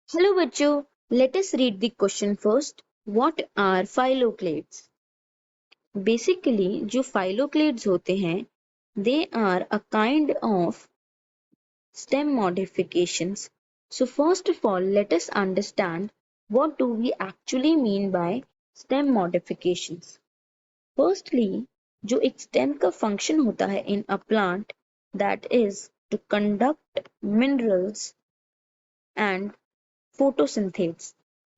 Hello बच्चों, let us read the question first. What are phylloclades? Basically, जो phylloclades होते हैं, they are a kind of stem modifications. So first of all, let us understand what do we actually mean by stem modifications. Firstly, जो एक stem का function होता है in a plant, that is to conduct minerals and photosynthase.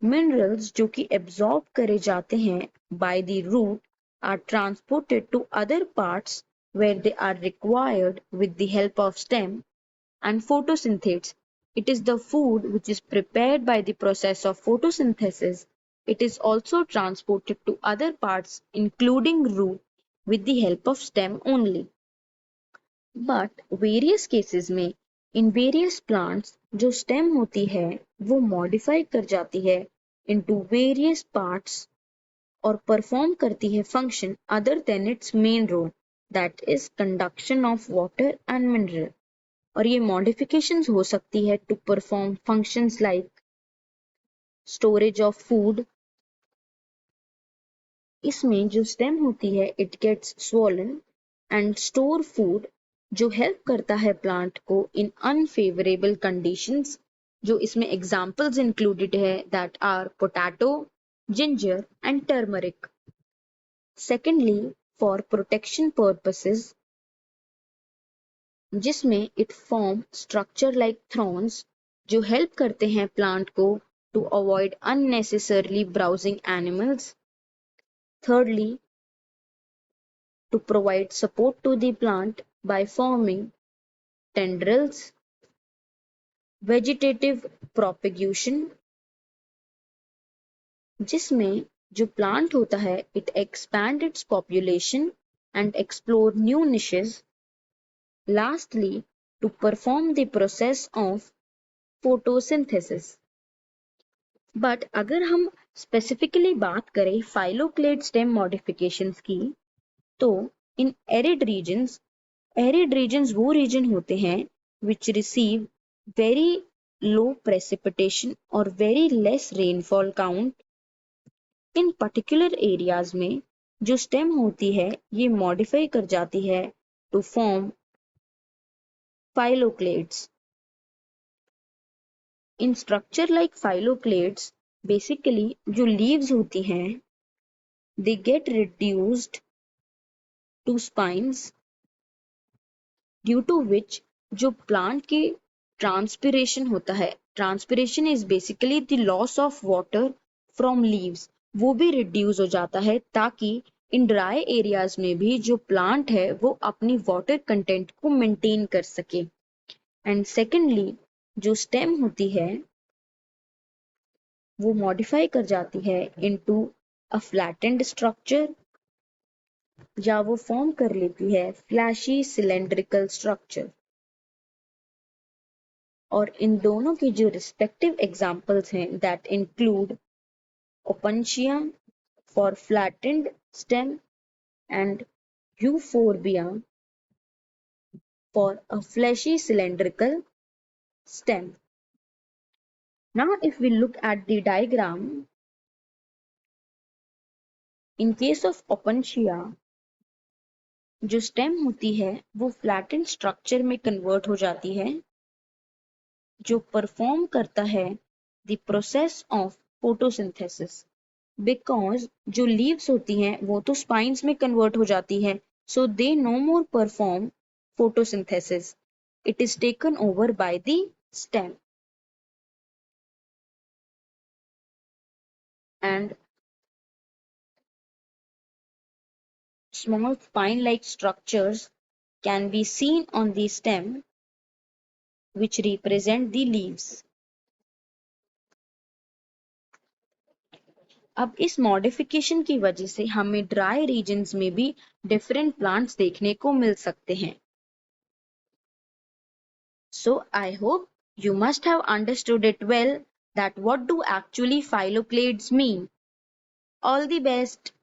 Minerals जो कि absorb करे जाते हैं by the root are transported to other parts where they are required with the help of stem. And photosynthase, it is the food which is prepared by the process of photosynthesis. It is also transported to other parts including root with the help of stem only. But various cases में in various plants जो stem होती है वो modify कर जाती है into various parts और perform करती है function other than its main role that is conduction of water and mineral और ये मॉडिफिकेशंस हो सकती है to perform functions like storage of food. इसमें जो स्टेम होती है it gets swollen and store food जो हेल्प करता है प्लांट को इन अनफेवरेबल कंडीशंस. जो इसमें एग्जांपल्स इंक्लूडेड है that are potato, ginger and turmeric. Secondly, for protection purposes जिसमें it form structure like thorns जो हेल्प करते हैं प्लांट को to avoid unnecessarily browsing animals. Thirdly, to provide support to the plant by forming tendrils, vegetative propagation, जिसमें जो plant होता है it expand its population and explore new niches. Lastly, to perform the process of photosynthesis. But अगर हम specifically बात करें phylloclade stem modifications की, तो in arid regions वो region होते हैं which receive very low precipitation और very less rainfall count. इन particular areas में जो stem होती है ये modify कर जाती है to form phylloclades. In structure like phylloclades, basically जो leaves होती हैं they get reduced to spines due to which जो प्लांट की ट्रांसपिरेशन होता है, transpiration is basically the loss of water from leaves, वो भी रिड्यूस हो जाता है ताकि इन ड्राई एरियाज में भी जो प्लांट है वो अपनी वाटर कंटेंट को मेंटेन कर सके. एंड सेकेंडली, जो स्टेम होती है वो मॉडिफाई कर जाती है इनटू अ फ्लैटेंड स्ट्रक्चर या वो फॉर्म कर लेती है फ्लैशी सिलेंड्रिकल स्ट्रक्चर. और इन दोनों की जो रिस्पेक्टिव एग्जांपल्स हैं that include Opuntia for flattened stem and euphorbia for a fleshy cylindrical stem. Now if we look at the diagram, in case of opentia जो स्टेम होती है वो फ्लैटेंड स्ट्रक्चर में कन्वर्ट हो जाती है जो परफॉर्म करता है the process of photosynthesis. Because जो लीव्स होती हैं वो तो स्पाइन्स में कन्वर्ट हो जाती हैं, so they no more perform photosynthesis. It is taken over by the stem. And small spine-like structures can be seen on the stem which represent the leaves. अब इस मॉडिफिकेशन की वजह से हमें ड्राई रीजन्स में भी डिफरेंट प्लांट्स देखने को मिल सकते हैं. So I hope you must have understood it well that what do actually phylloclades mean. All the best.